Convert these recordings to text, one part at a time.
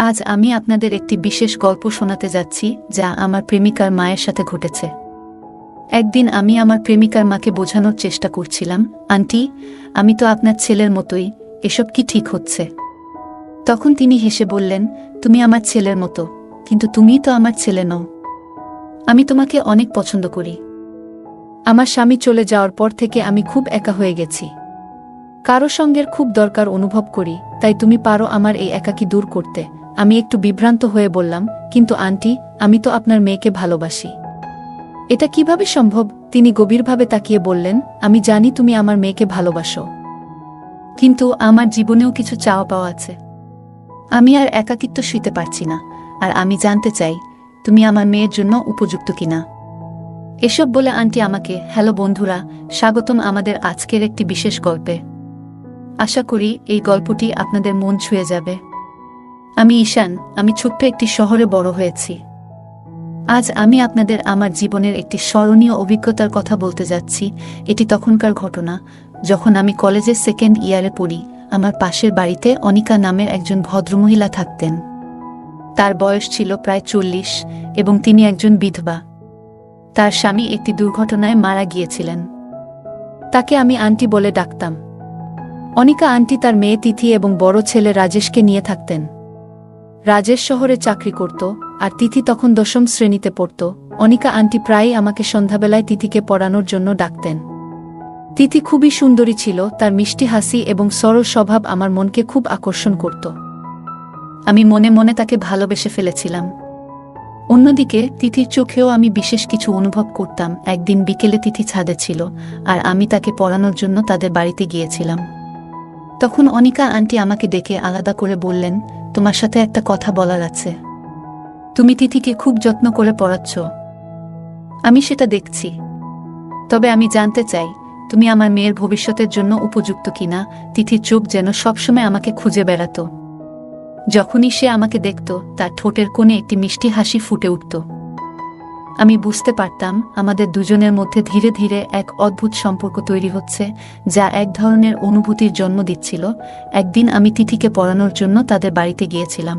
আজ আমি আপনাদের একটি বিশেষ গল্প শোনাতে যাচ্ছি যা আমার প্রেমিকার মায়ের সাথে ঘটেছে। একদিন আমি আমার প্রেমিকার মাকে বোঝানোর চেষ্টা করছিলাম, আন্টি, আমি তো আপনার ছেলের মতোই, এসব কি ঠিক হচ্ছে? তখন তিনি হেসে বললেন, তুমি আমার ছেলের মতো, কিন্তু তুমিই তো আমার ছেলে নও। আমি তোমাকে অনেক পছন্দ করি। আমার স্বামী চলে যাওয়ার পর থেকে আমি খুব একা হয়ে গেছি। কারো সঙ্গের খুব দরকার অনুভব করি, তাই তুমি পারো আমার এই একাকী দূর করতে। আমি একটু বিভ্রান্ত হয়ে বললাম, কিন্তু আন্টি, আমি তো আপনার মেয়েকে ভালোবাসি। এটা কিভাবে সম্ভব? তিনি গভীরভাবে তাকিয়ে বললেন, আমি জানি তুমি আমার মেয়েকে ভালোবাসো, কিন্তু আমার জীবনেও কিছু চাওয়া পাওয়া আছে। আমি আর একাকিত্ব শুইতে পারছি না, আর আমি জানতে চাই তুমি আমার মেয়ের জন্য উপযুক্ত কিনা। এসব বলে আন্টি আমাকে, হ্যালো বন্ধুরা, স্বাগতম আমাদের আজকের একটি বিশেষ গল্পে। আশা করি এই গল্পটি আপনাদের মন ছুঁয়ে যাবে। আমি ঈশান, আমি ছোট্ট একটি শহরে বড় হয়েছি। আজ আমি আপনাদের আমার জীবনের একটি স্মরণীয় অভিজ্ঞতার কথা বলতে যাচ্ছি। এটি তখনকার ঘটনা, যখন আমি কলেজের সেকেন্ড ইয়ারে পড়ি। আমার পাশের বাড়িতে অনিকা নামের একজন ভদ্রমহিলা থাকতেন। তার বয়স ছিল প্রায় 40 এবং তিনি একজন বিধবা। তার স্বামী একটি দুর্ঘটনায় মারা গিয়েছিলেন। তাকে আমি আন্টি বলে ডাকতাম। অনিকা আন্টি তার মেয়ে তিথি এবং বড় ছেলে রাজেশকে নিয়ে থাকতেন। রাজেশ শহরে চাকরি করত, আর তিথি তখন 10ম শ্রেণীতে পড়ত। অনিকা আন্টি প্রায়ই আমাকে সন্ধ্যাবেলায় তিথিকে পড়ানোর জন্য ডাকতেন। তিথি খুবই সুন্দরী ছিল, তার মিষ্টি হাসি এবং সরল স্বভাব আমার মনকে খুব আকর্ষণ করত। আমি মনে মনে তাকে ভালোবেসে ফেলেছিলাম। অন্যদিকে তিথির চোখেও আমি বিশেষ কিছু অনুভব করতাম। একদিন বিকেলে তিথি ছাদে ছিল, আর আমি তাকে পড়ানোর জন্য তাদের বাড়িতে গিয়েছিলাম। তখন অনিকা আন্টি আমাকে ডেকে আলাদা করে বললেন, তোমার সাথে একটা কথা বলার আছে। তুমি তিথিকে খুব যত্ন করে পড়াচ্ছ। আমি সেটা দেখছি। তবে আমি জানতে চাই, তুমি আমার মেয়ের ভবিষ্যতের জন্য উপযুক্ত কিনা। তিথির চোখ যেন সবসময় আমাকে খুঁজে বেড়াত। যখনই সে আমাকে দেখত, তার ঠোঁটের কোণে একটি মিষ্টি হাসি ফুটে উঠত। আমি বুঝতে পারতাম আমাদের দুজনের মধ্যে ধীরে ধীরে এক অদ্ভুত সম্পর্ক তৈরি হচ্ছে, যা এক ধরনের অনুভূতির জন্ম দিচ্ছিল। একদিন আমি তিথিকে পড়ানোর জন্য তাদের বাড়িতে গিয়েছিলাম।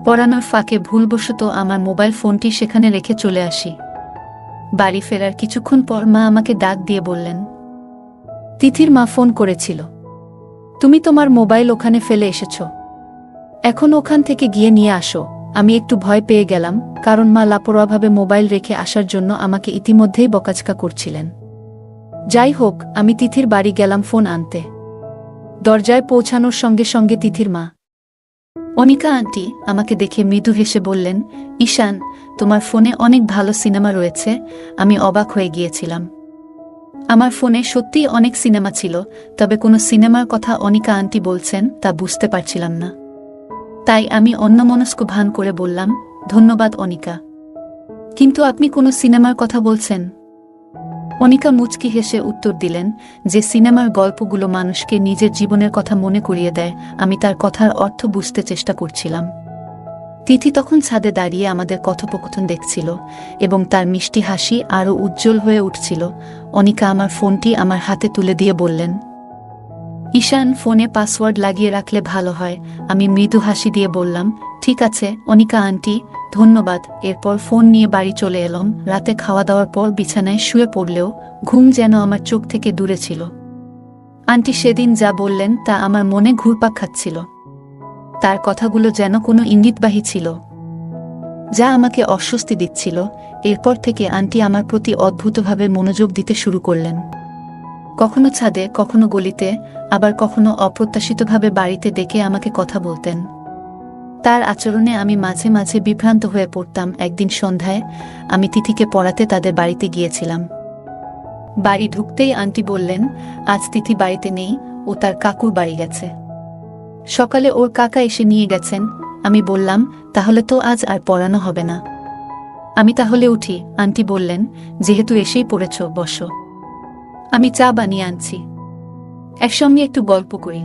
পড়ানোর ফাঁকে ভুলবশত আমার মোবাইল ফোনটি সেখানে রেখে চলে আসি। বাড়ি ফেরার কিছুক্ষণ পর মা আমাকে ডাক দিয়ে বললেন, তিথির মা ফোন করেছিল। তুমি তোমার মোবাইল ওখানে ফেলে এসেছ। এখন ওখান থেকে গিয়ে নিয়ে আসো। আমি একটু ভয় পেয়ে গেলাম, কারণ মা লাপরোয়াভাবে মোবাইল রেখে আসার জন্য আমাকে ইতিমধ্যেই বকাঝকা করছিলেন। যাই হোক, আমি তিথির বাড়ি গেলাম ফোন আনতে। দরজায় পৌঁছানোর সঙ্গে সঙ্গে তিথির মা অনিকা আন্টি আমাকে দেখে মৃদু হেসে বললেন, ঈশান, তোমার ফোনে অনেক ভালো সিনেমা রয়েছে। আমি অবাক হয়ে গিয়েছিলাম। আমার ফোনে সত্যিই অনেক সিনেমা ছিল, তবে কোনো সিনেমার কথা অনিকা আন্টি বলছেন তা বুঝতে পারছিলাম না। তাই আমি অন্যমনস্ক ভান করে বললাম, ধন্যবাদ অনিকা, কিন্তু আপনি কোনো সিনেমার কথা বলছেন? অনিকা মুচকি হেসে উত্তর দিলেন, যে সিনেমার গল্পগুলো মানুষকে নিজের জীবনের কথা মনে করিয়ে দেয়। আমি তার কথার অর্থ বুঝতে চেষ্টা করছিলাম। তিথি তখন ছাদে দাঁড়িয়ে আমাদের কথোপকথন দেখছিল, এবং তার মিষ্টি হাসি আরও উজ্জ্বল হয়ে উঠছিল। অনিকা আমার ফোনটি আমার হাতে তুলে দিয়ে বললেন, ঈশান, ফোনে পাসওয়ার্ড লাগিয়ে রাখলে ভালো হয়। আমি মৃদু হাসি দিয়ে বললাম, ঠিক আছে অনিকা আন্টি, ধন্যবাদ। এরপর ফোন নিয়ে বাড়ি চলে এলাম। রাতে খাওয়া দাওয়ার পর বিছানায় শুয়ে পড়লেও ঘুম যেন আমার চোখ থেকে দূরে ছিল। আন্টি সেদিন যা বললেন তা আমার মনে ঘুরপাক খাচ্ছিল। তার কথাগুলো যেন কোনো ইঙ্গিতবাহী ছিল, যা আমাকে অস্বস্তি দিচ্ছিল। এরপর থেকে আন্টি আমার প্রতি অদ্ভুতভাবে মনোযোগ দিতে শুরু করলেন। কখনো ছাদে, কখনো গলিতে, আবার কখনো অপ্রত্যাশিতভাবে বাড়িতে ডেকে আমাকে কথা বলতেন। তার আচরণে আমি মাঝে মাঝে বিভ্রান্ত হয়ে পড়তাম। একদিন সন্ধ্যায় আমি তিথিকে পড়াতে তাদের বাড়িতে গিয়েছিলাম। বাড়ি ঢুকতেই আন্টি বললেন, আজ তিথি বাড়িতে নেই, ও তার কাকুর বাড়ি গেছে। সকালে ওর কাকা এসে নিয়ে গেছেন। আমি বললাম, তাহলে তো আজ আর পড়ানো হবে না। আমি তাহলে উঠি? আন্টি বললেন, যেহেতু এসেই পড়েছ, বসো, আমি চা বানিয়ে আনছি, একসঙ্গে একটু গল্প করি।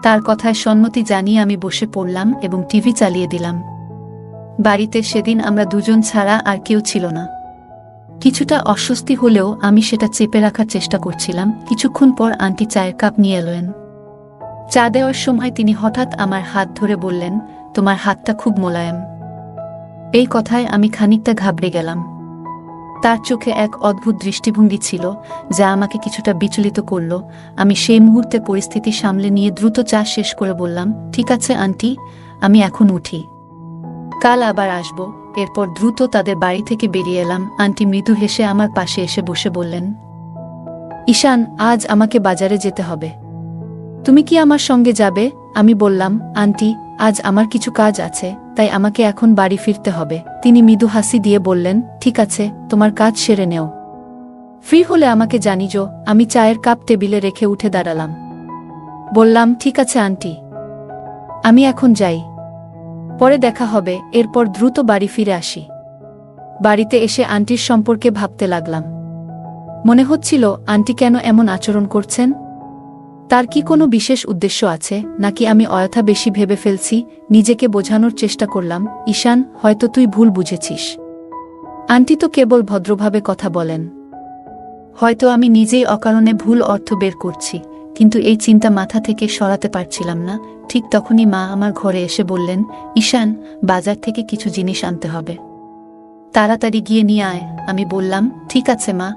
তার কথায় সম্মতি জানিয়ে আমি বসে পড়লাম এবং টিভি চালিয়ে দিলাম। বাড়িতে সেদিন আমরা দুজন ছাড়া আর কেউ ছিল না। কিছুটা অস্বস্তি হলেও আমি সেটা চেপে রাখার চেষ্টা করছিলাম। কিছুক্ষণ পর আন্টি চায়ের কাপ নিয়ে এলেন। চা দেওয়ার সময় তিনি হঠাৎ আমার হাত ধরে বললেন, তোমার হাতটা খুব মোলায়েম। এই কথায় আমি খানিকটা ঘাবড়ে গেলাম। তার চোখে এক অদ্ভুত দৃষ্টিভঙ্গি ছিল যা আমাকে কিছুটা বিচলিত করল। আমি সেই মুহূর্তে পরিস্থিতি সামলে নিয়ে দ্রুত চা শেষ করে বললাম, ঠিক আছে আন্টি, আমি এখন উঠি, কাল আবার আসব। এরপর দ্রুত তাদের বাড়ি থেকে বেরিয়ে এলাম। আন্টি মৃদু হেসে আমার পাশে এসে বসে বললেন, ঈশান, আজ আমাকে বাজারে যেতে হবে, তুমি কি আমার সঙ্গে যাবে? আমি বললাম, আন্টি, আজ আমার কিছু কাজ আছে, তাই আমাকে এখন বাড়ি ফিরতে হবে। তিনি মৃদু হাসি দিয়ে বললেন, ঠিক আছে, তোমার কাজ সেরে নেও, ফ্রি হলে আমাকে জানিও। আমি চায়ের কাপ টেবিলে রেখে উঠে দাঁড়ালাম। বললাম, ঠিক আছে আন্টি, আমি এখন যাই, পরে দেখা হবে। এরপর দ্রুত বাড়ি ফিরে আসি। বাড়িতে এসে আন্টির সম্পর্কে ভাবতে লাগলাম। মনে হচ্ছিল, আন্টি কেন এমন আচরণ করছেন? তার কি কোনো বিশেষ উদ্দেশ্য আছে, নাকি আমি অযথা বেশি ভেবে ফেলছি? নিজেকে বোঝানোর চেষ্টা করলাম, ঈশান, হয়তো তুই ভুল বুঝেছিস, আন্টি তো কেবল ভদ্রভাবে কথা বলেন, হয়তো আমি নিজেই অকারণে ভুল অর্থ বের করছি। কিন্তু এই চিন্তা মাথা থেকে সরাতে পারছিলাম না। ঠিক তখনই মা আমার ঘরে এসে বললেন, ঈশান, বাজার থেকে কিছু জিনিস আনতে হবে, তাড়াতাড়ি গিয়ে নিয়ে আয়। আমি বললাম, ঠিক আছে মা,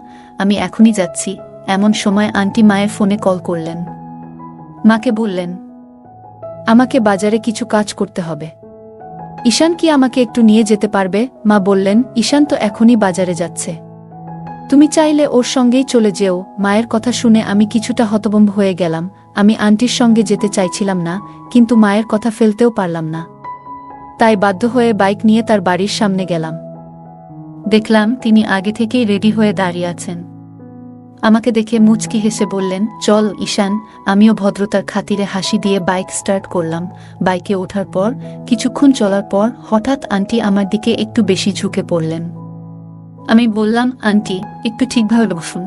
আমি এখনই যাচ্ছি। এমন সময় আন্টি মায়ের ফোনে কল করলেন। মাকে বললেন, আমাকে বাজারে কিছু কাজ করতে হবে, ঈশান কি আমাকে একটু নিয়ে যেতে পারবে? মা বললেন, ঈশান তো এখনই বাজারে যাচ্ছে, তুমি চাইলে ওর সঙ্গেই চলে যেও। মায়ের কথা শুনে আমি কিছুটা হতভম্ব হয়ে গেলাম। আমি আন্টির সঙ্গে যেতে চাইছিলাম না, কিন্তু মায়ের কথা ফেলতেও পারলাম না, তাই বাধ্য হয়ে বাইক নিয়ে তার বাড়ির সামনে গেলাম। দেখলাম তিনি আগে থেকেই রেডি হয়ে দাঁড়িয়ে আছেন। আমাকে দেখে মুচকি হেসে বললেন, চল ঈশান। আমিও ভদ্রতার খাতিরে হাসি দিয়ে বাইক স্টার্ট করলাম। বাইকে ওঠার পর কিছুক্ষণ চলার পর হঠাৎ আন্টি আমার দিকে একটু বেশি ঝুঁকে পড়লেন। আমি বললাম, আন্টি, একটু ঠিকভাবে বসুন।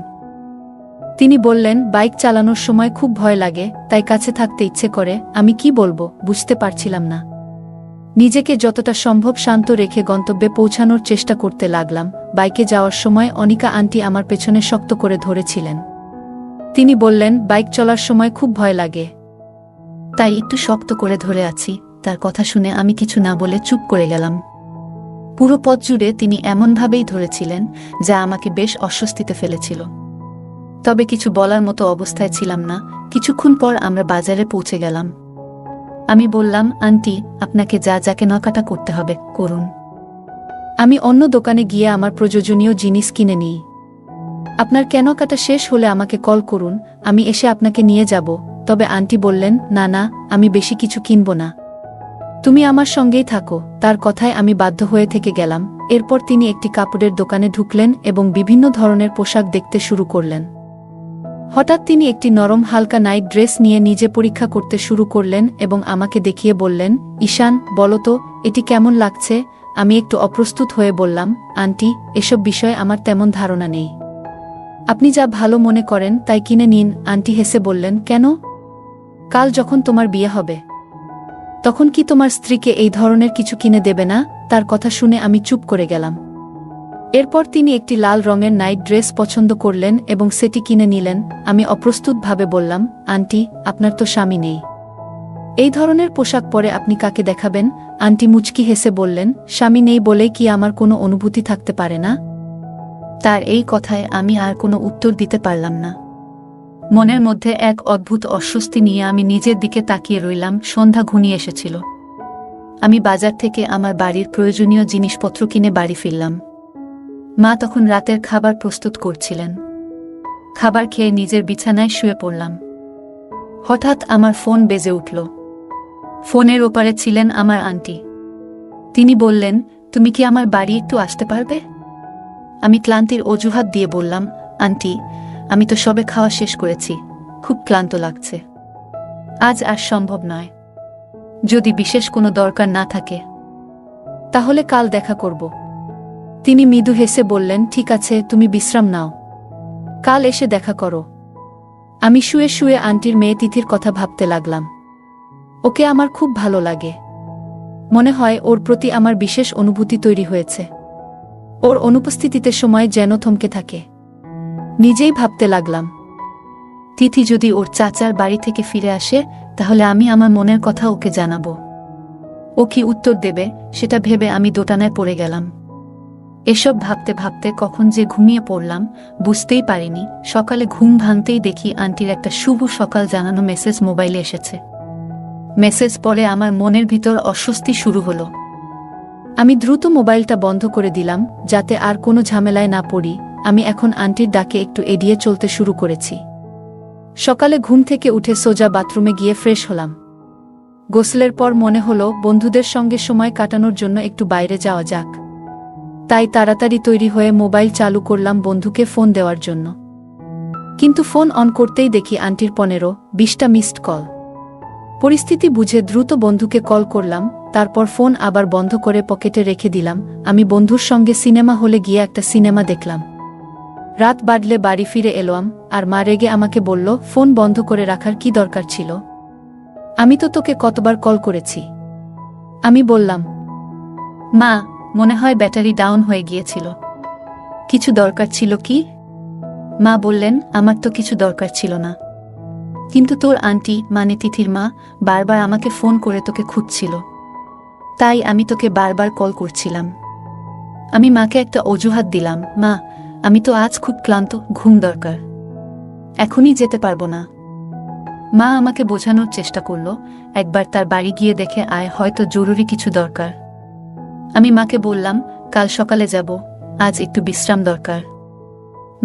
তিনি বললেন, বাইক চালানোর সময় খুব ভয় লাগে, তাই কাছে থাকতে ইচ্ছে করে। আমি কি বলবো বুঝতে পারছিলাম না। নিজেকে যতটা সম্ভব শান্ত রেখে গন্তব্যে পৌঁছানোর চেষ্টা করতে লাগলাম। বাইকে যাওয়ার সময় অনিকা আন্টি আমার পেছনে শক্ত করে ধরেছিলেন। তিনি বললেন, বাইক চলার সময় খুব ভয় লাগে, তাই একটু শক্ত করে ধরে আছি। তার কথা শুনে আমি কিছু না বলে চুপ করে গেলাম। পুরো পথ জুড়ে তিনি এমনভাবেই ধরেছিলেন যা আমাকে বেশ অস্বস্তিতে ফেলেছিল, তবে কিছু বলার মতো অবস্থায় ছিলাম না। কিছুক্ষণ পর আমরা বাজারে পৌঁছে গেলাম। আমি বললাম, আন্টি, আপনাকে যা যা কেনাকাটা করতে হবে করুন, আমি অন্য দোকানে গিয়ে আমার প্রয়োজনীয় জিনিস কিনে নিই। আপনার কেনাকাটা শেষ হলে আমাকে কল করুন, আমি এসে আপনাকে নিয়ে যাব। তবে আন্টি বললেন, না না, আমি বেশি কিছু কিনব না, তুমি আমার সঙ্গেই থাকো। তার কথায় আমি বাধ্য হয়ে থেকে গেলাম। এরপর তিনি একটি কাপড়ের দোকানে ঢুকলেন এবং বিভিন্ন ধরনের পোশাক দেখতে শুরু করলেন। হঠাৎ তিনি একটি নরম হালকা নাইট ড্রেস নিয়ে নিজে পরীক্ষা করতে শুরু করলেন এবং আমাকে দেখিয়ে বললেন, ঈশান, বলো তো, এটি কেমন লাগছে? আমি একটু অপ্রস্তুত হয়ে বললাম, আন্টি, এসব বিষয়ে আমার তেমন ধারণা নেই, আপনি যা ভালো মনে করেন তাই কিনে নিন। আন্টি হেসে বললেন, কেন? কাল যখন তোমার বিয়ে হবে তখন কি তোমার স্ত্রীকে এই ধরনের কিছু কিনে দেবে না? তার কথা শুনে আমি চুপ করে গেলাম। এরপর তিনি একটি লাল রঙের নাইট ড্রেস পছন্দ করলেন এবং সেটি কিনে নিলেন। আমি অপ্রস্তুতভাবে বললাম, আন্টি, আপনার তো স্বামী নেই, এই ধরনের পোশাক পরে আপনি কাকে দেখাবেন? আন্টি মুচকি হেসে বললেন, স্বামী নেই বলেই কি আমার কোনো অনুভূতি থাকতে পারে না? তার এই কথায় আমি আর কোনো উত্তর দিতে পারলাম না। মনের মধ্যে এক অদ্ভুত অস্বস্তি নিয়ে আমি নিজের দিকে তাকিয়ে রইলাম। সন্ধ্যা ঘনিয়ে এসেছিল। আমি বাজার থেকে আমার বাড়ির প্রয়োজনীয় জিনিসপত্র কিনে বাড়ি ফিরলাম। মা তখন রাতের খাবার প্রস্তুত করছিলেন। খাবার খেয়ে নিজের বিছানায় শুয়ে পড়লাম। হঠাৎ আমার ফোন বেজে উঠল। ফোনের ওপারে ছিলেন আমার আন্টি। তিনি বললেন, তুমি কি আমার বাড়ি একটু আসতে পারবে? আমি ক্লান্তির অজুহাত দিয়ে বললাম, আন্টি, আমি তো সবে খাওয়া শেষ করেছি, খুব ক্লান্ত লাগছে, আজ আর সম্ভব নয়। যদি বিশেষ কোনো দরকার না থাকে তাহলে কাল দেখা করব। তিনি মৃদু হেসে বললেন, ঠিক আছে, তুমি বিশ্রাম নাও, কাল এসে দেখা করো। আমি শুয়ে শুয়ে আন্টির মেয়ে তিথির কথা ভাবতে লাগলাম। ওকে আমার খুব ভালো লাগে, মনে হয় ওর প্রতি আমার বিশেষ অনুভূতি তৈরি হয়েছে। ওর অনুপস্থিতিতে সময় যেন থমকে থাকে। নিজেই ভাবতে লাগলাম, তিথি যদি ওর চাচার বাড়ি থেকে ফিরে আসে তাহলে আমি আমার মনের কথা ওকে জানাবো। ও কি উত্তর দেবে সেটা ভেবে আমি দোটানায় পড়ে গেলাম। এসব ভাবতে ভাবতে কখন যে ঘুমিয়ে পড়লাম বুঝতেই পারিনি। সকালে ঘুম ভাঙতেই দেখি আন্টির একটা শুভ সকাল জানানো মেসেজ মোবাইলে এসেছে। মেসেজ পড়ে আমার মনের ভিতর অস্বস্তি শুরু হলো। আমি দ্রুত মোবাইলটা বন্ধ করে দিলাম যাতে আর কোনো ঝামেলায় না পড়ি। আমি এখন আন্টির ডাকে একটু এড়িয়ে চলতে শুরু করেছি। সকালে ঘুম থেকে উঠে সোজা বাথরুমে গিয়ে ফ্রেশ হলাম। গোসলের পর মনে হলো বন্ধুদের সঙ্গে সময় কাটানোর জন্য একটু বাইরে যাওয়া যাক। তাই তাড়াতাড়ি তৈরি হয়ে মোবাইল চালু করলাম বন্ধুকে ফোন দেওয়ার জন্য। কিন্তু ফোন অন করতেই দেখি আন্টির 15-20টা মিসড কল। পরিস্থিতি বুঝে দ্রুত বন্ধুকে কল করলাম, তারপর ফোন আবার বন্ধ করে পকেটে রেখে দিলাম। আমি বন্ধুর সঙ্গে সিনেমা হলে গিয়ে একটা সিনেমা দেখলাম। রাত বাড়লে বাড়ি ফিরে এলাম আর মা রেগে আমাকে বলল, ফোন বন্ধ করে রাখার কি দরকার ছিল? আমি তো তোকে কতবার কল করেছি। আমি বললাম, মা, মনে হয় ব্যাটারি ডাউন হয়ে গিয়েছিল। কিছু দরকার ছিল কি? মা বললেন, আমার তো কিছু দরকার ছিল না, কিন্তু তোর আন্টি মানে তিথির মা বারবার আমাকে ফোন করে তোকে খুঁজছিল, তাই আমি তোকে বারবার কল করছিলাম। আমি মাকে একটা অজুহাত দিলাম, মা, আমি তো আজ খুব ক্লান্ত, ঘুম দরকার, এখনই যেতে পারবো না। মা আমাকে বোঝানোর চেষ্টা করল, একবার তার বাড়ি গিয়ে দেখে আয়, হয়তো জরুরি কিছু দরকার। আমি মাকে বললাম, কাল সকালে যাব, আজ একটু বিশ্রাম দরকার।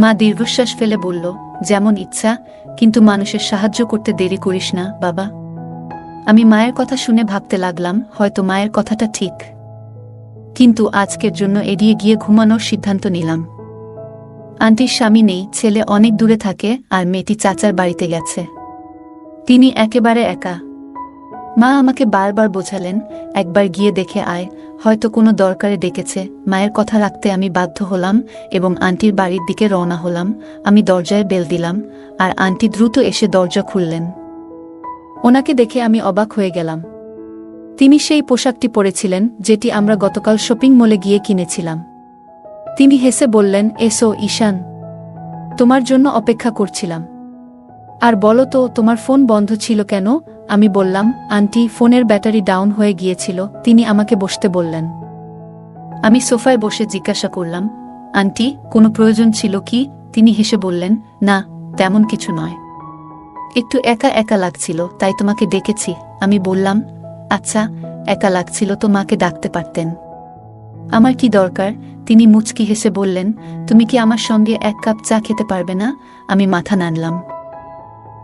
মা দীর্ঘশ্বাস ফেলে বলল, যেমন ইচ্ছা, কিন্তু মানুষের সাহায্য করতে দেরি করিস না বাবা। আমি মায়ের কথা শুনে ভাবতে লাগলাম, হয়তো মায়ের কথাটা ঠিক, কিন্তু আজকের জন্য এড়িয়ে গিয়ে ঘুমানোর সিদ্ধান্ত নিলাম। আন্টির স্বামী নেই, ছেলে অনেক দূরে থাকে আর মেয়েটি চাচার বাড়িতে গেছে। তিনি একেবারে একা। মা আমাকে বারবার বোঝালেন, একবার গিয়ে দেখে আয়, হয়তো কোনো দরকারে ডেকেছে। মায়ের কথা রাখতে আমি বাধ্য হলাম এবং আন্টির বাড়ির দিকে রওনা হলাম। আমি দরজায় বেল দিলাম আর আন্টি দ্রুত এসে দরজা খুললেন। ওনাকে দেখে আমি অবাক হয়ে গেলাম। তিনি সেই পোশাকটি পরেছিলেন যেটি আমরা গতকাল শপিং মলে গিয়ে কিনেছিলাম। তিনি হেসে বললেন, এসো ঈশান, তোমার জন্য অপেক্ষা করছিলাম। আর বলো তো, তোমার ফোন বন্ধ ছিল কেন? আমি বললাম, আন্টি, ফোনের ব্যাটারি ডাউন হয়ে গিয়েছিল। তিনি আমাকে বসতে বললেন। আমি সোফায় বসে জিজ্ঞাসা করলাম, আন্টি, কোনো প্রয়োজন ছিল কি? তিনি হেসে বললেন, না, তেমন কিছু নয়, একটু একা একা লাগছিল, তাই তোমাকে ডেকেছি। আমি বললাম, আচ্ছা, একা লাগছিল তো মাকে ডাকতে পারতেন। আমার কি দরকার? তিনি মুচকি হেসে বললেন, তুমি কি আমার সঙ্গে 1 কাপ চা খেতে পারবে না? আমি মাথা নাড়লাম।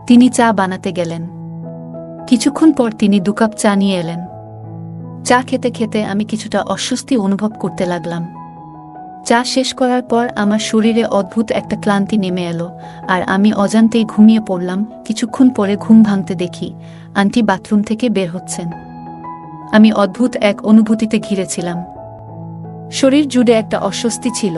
তিনি চা বানাতে গেলেন। কিছুক্ষণ পর তিনি 2 কাপ চা নিয়ে এলেন। চা খেতে খেতে আমি কিছুটা অস্বস্তি অনুভব করতে লাগলাম। চা শেষ করার পর আমার শরীরে অদ্ভুত একটা ক্লান্তি নেমে এলো আর আমি অজান্তেই ঘুমিয়ে পড়লাম। কিছুক্ষণ পরে ঘুম ভাঙতে দেখি আন্টি বাথরুম থেকে বের হচ্ছেন। আমি অদ্ভুত এক অনুভূতিতে ঘিরেছিলাম। শরীর জুড়ে একটা অস্বস্তি ছিল।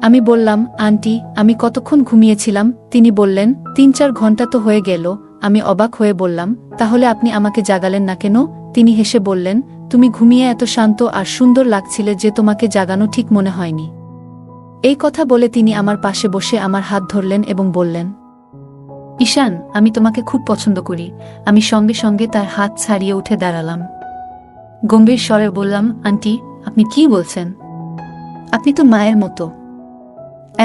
আমি বললাম, আন্টি, আমি কতক্ষণ ঘুমিয়েছিলাম? তিনি বললেন, 3-4 ঘন্টা তো হয়ে গেল। আমি অবাক হয়ে বললাম, তাহলে আপনি আমাকে জাগালেন না কেন? তিনি হেসে বললেন, তুমি ঘুমিয়ে এত শান্ত আর সুন্দর লাগছিলে যে তোমাকে জাগানো ঠিক মনে হয়নি। এই কথা বলে তিনি আমার পাশে বসে আমার হাত ধরলেন এবং বললেন, ঈশান, আমি তোমাকে খুব পছন্দ করি। আমি সঙ্গে সঙ্গে তার হাত ছাড়িয়ে উঠে দাঁড়ালাম। গম্ভীর স্বরে বললাম, আন্টি, আপনি কি বলছেন? আপনি তো মায়ের মতো।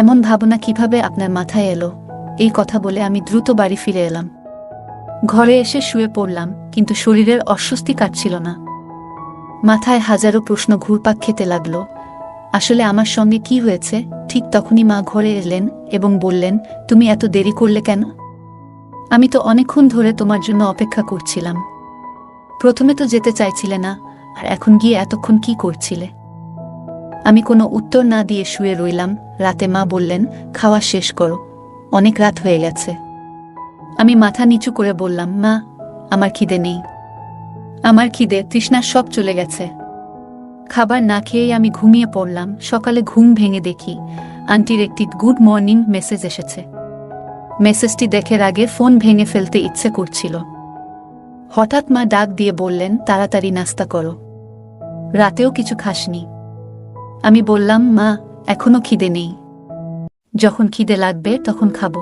এমন ভাবনা কিভাবে আপনার মাথায় এলো? এই কথা বলে আমি দ্রুত বাড়ি ফিরে এলাম। ঘরে এসে শুয়ে পড়লাম, কিন্তু শরীরের অস্বস্তি কাটছিল না। মাথায় হাজারো প্রশ্ন ঘুরপাক খেতে লাগল। আসলে আমার সঙ্গে কি হয়েছে? ঠিক তখনই মা ঘরে এলেন এবং বললেন, তুমি এত দেরি করলে কেন? আমি তো অনেকক্ষণ ধরে তোমার জন্য অপেক্ষা করছিলাম। প্রথমে তো যেতে চাইছিলে না, আর এখন গিয়ে এতক্ষণ কি করছিলে? আমি কোনো উত্তর না দিয়ে শুয়ে রইলাম। রাতে মা বললেন, খাওয়া শেষ করো, অনেক রাত হয়ে গেছে। আমি মাথা নিচু করে বললাম, মা, আমার খিদে নেই। আমার খিদে তৃষ্ণা সব চলে গেছে। খাবার না খেয়েই আমি ঘুমিয়ে পড়লাম। সকালে ঘুম ভেঙে দেখি আন্টির একটি গুড মর্নিং মেসেজ এসেছে। মেসেজটি দেখার আগে ফোন ভেঙে ফেলতে ইচ্ছে করছিল। হঠাৎ মা ডাক দিয়ে বললেন, তাড়াতাড়ি নাস্তা করো, রাতেও কিছু খাসনি। আমি বললাম, মা, এখনো খিদে নেই, যখন খিদে লাগবে তখন খাবো।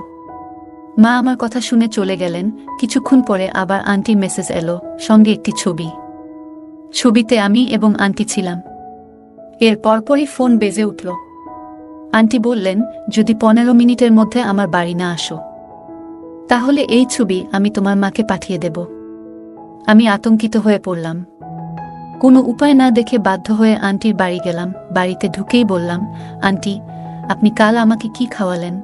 মা আমার কথা শুনে চলে গেলেন। কিছুক্ষণ পরে আবার আন্টির মেসেজ এলো, সঙ্গে একটি ছবি। ছবিতে আমি এবং আন্টি ছিলাম। এর পরপরই ফোন বেজে উঠল। আন্টি বললেন, যদি 15 মিনিটের মধ্যে আমার বাড়ি না আসো, তাহলে এই ছবি আমি তোমার মাকে পাঠিয়ে দেব। আমি আতঙ্কিত হয়ে পড়লাম। কোনো উপায় না দেখে বাধ্য হয়ে আন্টির বাড়ি গেলাম। বাড়িতে ঢুকেই বললাম, আন্টি, আপনি কাল আমাকে কি খাওয়ালেন?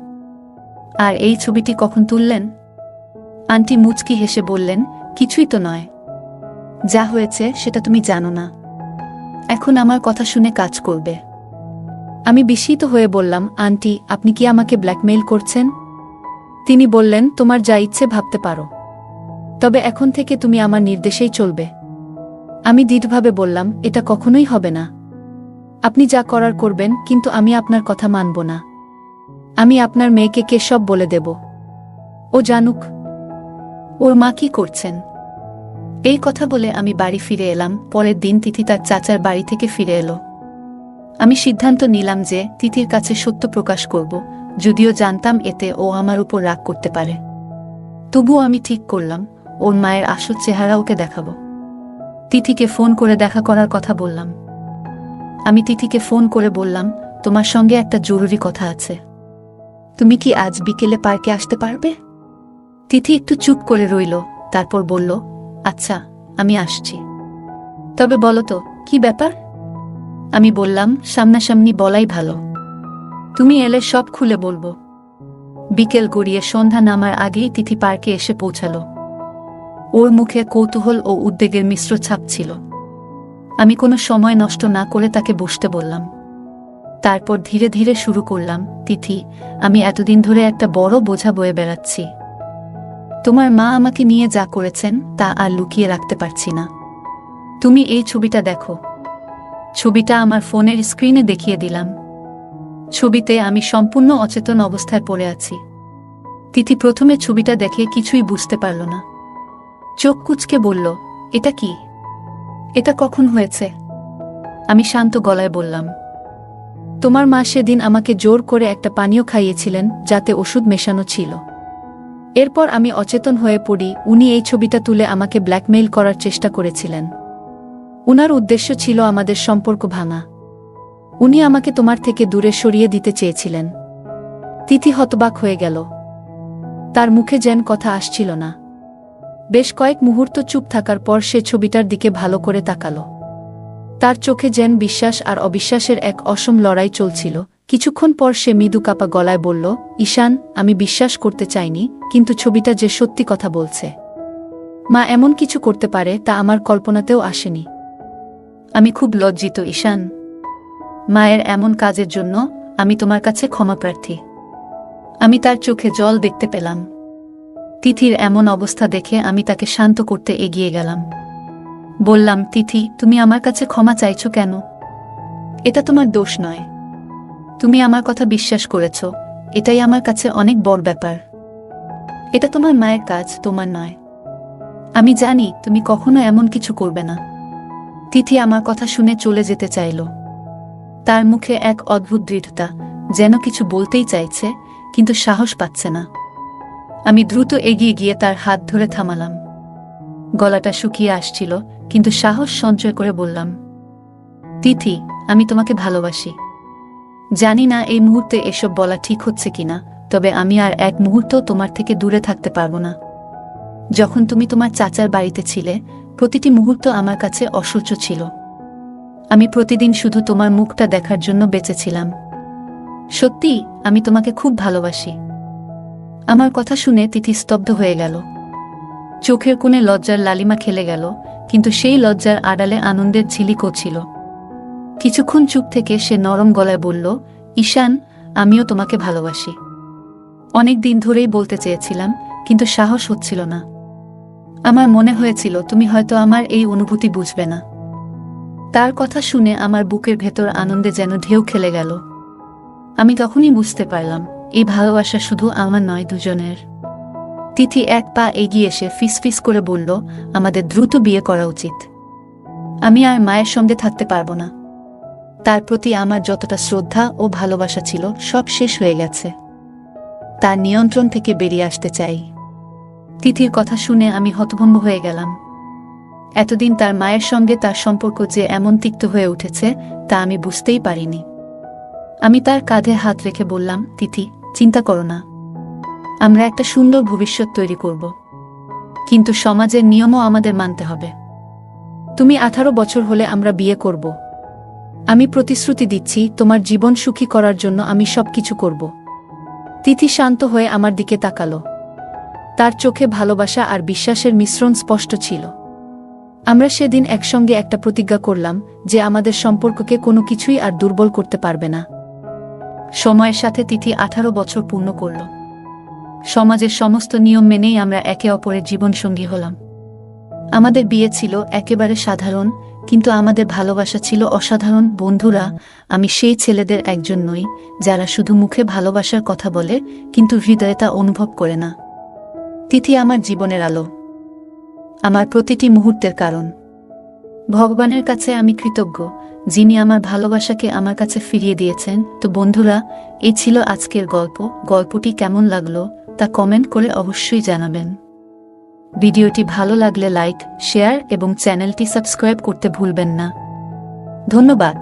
আর এই ছবিটি কখন তুললেন? আন্টি মুচকি হেসে বললেন, কিছুই তো নয়। যা হয়েছে সেটা তুমি জানো না। এখন আমার কথা শুনে কাজ করবে। আমি বিস্মিত হয়ে বললাম, আন্টি, আপনি কি আমাকে ব্ল্যাকমেইল করছেন? তিনি বললেন, তোমার যা ইচ্ছে ভাবতে পারো, তবে এখন থেকে তুমি আমার নির্দেশেই চলবে। আমি দৃঢ়ভাবে বললাম, এটা কখনোই হবে না। আপনি যা করার করবেন, কিন্তু আমি আপনার কথা মানব না। আমি আপনার মেয়েকে সব বলে দেব। ও জানুক। ওর মা কি করছেন? এই কথা বলে আমি বাড়ি ফিরে এলাম। পরের দিন তিথি তার চাচার বাড়ি থেকে ফিরে এলো। আমি সিদ্ধান্ত নিলাম যে তিথির কাছে সত্য প্রকাশ করব, যদিও জানতাম এতে ও আমার উপর রাগ করতে পারে। তবুও আমি ঠিক করলাম, ওর মায়ের আসল চেহারা ওকে দেখাবো। তিথিকে ফোন করে দেখা করার কথা বললাম। আমি তিথিকে ফোন করে বললাম, তোমার সঙ্গে একটা জরুরি কথা আছে। তুমি কি আজ বিকেলে পার্কে আসতে পারবে? তিথি একটু চুপ করে রইল, তারপর বলল, আচ্ছা, আমি আসছি। তবে বলো তো, কি ব্যাপার? আমি বললাম, সামনাসামনি বলাই ভালো। তুমি এলে সব খুলে বলবো। বিকেল গড়িয়ে সন্ধ্যা নামার আগেই তিথি পার্কে এসে পৌঁছালো। ওর মুখে কৌতূহল ও উদ্বেগের মিশ্র ছাপ ছিল। আমি কোনো সময় নষ্ট না করে তাকে বসতে বললাম। তারপর ধীরে ধীরে শুরু করলাম, তিথি, আমি এতদিন ধরে একটা বড় বোঝা বয়ে বেড়াচ্ছি। তোমার মা আমাকে নিয়ে যা করেছেন তা আর লুকিয়ে রাখতে পারছি না। তুমি এই ছবিটা দেখো। ছবিটা আমার ফোনের স্ক্রিনে দেখিয়ে দিলাম। ছবিতে আমি সম্পূর্ণ অচেতন অবস্থায় পড়ে আছি। তিথি প্রথমে ছবিটা দেখে কিছুই বুঝতে পারল না। চোখ কুঁচকে বলল, এটা কি? এটা কখন হয়েছে? আমি শান্ত গলায় বললাম, তোমার মা সেদিন আমাকে জোর করে একটা পানীয় খাইয়েছিলেন, যাতে ওষুধ মেশানো ছিল। এরপর আমি অচেতন হয়ে পড়ি। উনি এই ছবিটা তুলে আমাকে ব্ল্যাকমেইল করার চেষ্টা করেছিলেন। উনার উদ্দেশ্য ছিল আমাদের সম্পর্ক ভাঙা। উনি আমাকে তোমার থেকে দূরে সরিয়ে দিতে চেয়েছিলেন। তিথি হতবাক হয়ে গেল। তার মুখে যেন কথা আসছিল না। বেশ কয়েক মুহূর্ত চুপ থাকার পর সে ছবিটার দিকে ভালো করে তাকালো। তার চোখে যেন বিশ্বাস আর অবিশ্বাসের এক অসম লড়াই চলছিল। কিছুক্ষণ পর সে মৃদু কাপা গলায় বলল, ঈশান, আমি বিশ্বাস করতে চাইনি, কিন্তু ছবিটা যে সত্যি কথা বলছে। মা এমন কিছু করতে পারে তা আমার কল্পনাতেও আসেনি। আমি খুব লজ্জিত ঈশান। মায়ের এমন কাজের জন্য আমি তোমার কাছে ক্ষমাপ্রার্থী। আমি তার চোখে জল দেখতে পেলাম। তিথির এমন অবস্থা দেখে আমি তাকে শান্ত করতে এগিয়ে গেলাম। বললাম, তিথি, তুমি আমার কাছে ক্ষমা চাইছো কেন? এটা তোমার দোষ নয়। তুমি আমার কথা বিশ্বাস করেছ, এটাই আমার কাছে অনেক বড় ব্যাপার। এটা তোমার মায়ের কাজ, তোমার নয়। আমি জানি তুমি কখনো এমন কিছু করবে না। তিথি আমার কথা শুনে চলে যেতে চাইল। তার মুখে এক অদ্ভুত দৃঢ়তা, যেন কিছু বলতেই চাইছে, কিন্তু সাহস পাচ্ছে না। আমি দ্রুত এগিয়ে গিয়ে তার হাত ধরে থামালাম। গলাটা শুকিয়ে আসছিল, কিন্তু সাহস সঞ্চয় করে বললাম, তিথি, আমি তোমাকে ভালোবাসি। জানি না এই মুহূর্তে এসব বলা ঠিক হচ্ছে কিনা, তবে আমি আর এক মুহূর্ত তোমার থেকে দূরে থাকতে পারবো না। যখন তুমি তোমার চাচার বাড়িতে ছিলে, প্রতিটি মুহূর্ত আমার কাছে অসহ্য ছিল। আমি প্রতিদিন শুধু তোমার মুখটা দেখার জন্য বেঁচেছিলাম। সত্যি, আমি তোমাকে খুব ভালোবাসি। আমার কথা শুনে তিথি স্তব্ধ হয়ে গেল। চোখের কোণে লজ্জার লালিমা খেলে গেল, কিন্তু সেই লজ্জার আড়ালে আনন্দের ঝিলিকও ছিল। কিছুক্ষণ চুপ থেকে সে নরম গলায় বলল, ঈশান, আমিও তোমাকে ভালোবাসি। অনেক দিন ধরেই বলতে চেয়েছিলাম, কিন্তু সাহস হচ্ছিল না। আমার মনে হয়েছিল তুমি হয়তো আমার এই অনুভূতি বুঝবে না। তার কথা শুনে আমার বুকের ভেতর আনন্দে যেন ঢেউ খেলে গেল। আমি তখনই বুঝতে পারলাম, এই ভালোবাসা শুধু আমার নয়, দুজনের। তিথি এক পা এগিয়ে এসে ফিসফিস করে বলল, আমাদের দ্রুত বিয়ে করা উচিত। আমি আর মায়ের সঙ্গে থাকতে পারবো না। তার প্রতি আমার যতটা শ্রদ্ধা ও ভালোবাসা ছিল, সব শেষ হয়ে গেছে। তার নিয়ন্ত্রণ থেকে বেরিয়ে আসতে চাই। তিথির কথা শুনে আমি হতভম্ব হয়ে গেলাম। এতদিন তার মায়ের সঙ্গে তার সম্পর্ক যে এমন তিক্ত হয়ে উঠেছে তা আমি বুঝতেই পারিনি। আমি তার কাঁধে হাত রেখে বললাম, তিথি, চিন্তা করো না, আমরা একটা সুন্দর ভবিষ্যৎ তৈরি করব। কিন্তু সমাজের নিয়মও আমাদের মানতে হবে। তুমি 18 বছর হলে আমরা বিয়ে করব। আমি প্রতিশ্রুতি দিচ্ছি, তোমার জীবন সুখী করার জন্য আমি সবকিছু করব। তিথি শান্ত হয়ে আমার দিকে তাকালো। তার চোখে ভালোবাসা আর বিশ্বাসের মিশ্রণ স্পষ্ট ছিল। আমরা সেদিন একসঙ্গে একটা প্রতিজ্ঞা করলাম যে আমাদের সম্পর্ককে কোনো কিছুই আর দুর্বল করতে পারবে না। সময়ের সাথে তিথি 18 বছর পূর্ণ করল। সমাজের সমস্ত নিয়ম মেনেই আমরা একে অপরের জীবনসঙ্গী হলাম। আমাদের বিয়ে ছিল একেবারে সাধারণ, কিন্তু আমাদের ভালোবাসা ছিল অসাধারণ। বন্ধুরা, আমি সেই ছেলেদের একজন নই যারা শুধু মুখে ভালোবাসার কথা বলে কিন্তু হৃদয়ে তা অনুভব করে না। তিথি আমার জীবনের আলো, আমার প্রতিটি মুহূর্তের কারণ। ভগবানের কাছে আমি কৃতজ্ঞ, যিনি আমার ভালোবাসাকে আমার কাছে ফিরিয়ে দিয়েছেন। তো বন্ধুরা, এই ছিল আজকের গল্প। গল্পটি কেমন লাগলো তা কমেন্ট করে অবশ্যই জানাবেন। ভিডিওটি ভালো লাগলে লাইক, শেয়ার এবং চ্যানেলটি সাবস্ক্রাইব করতে ভুলবেন না। ধন্যবাদ।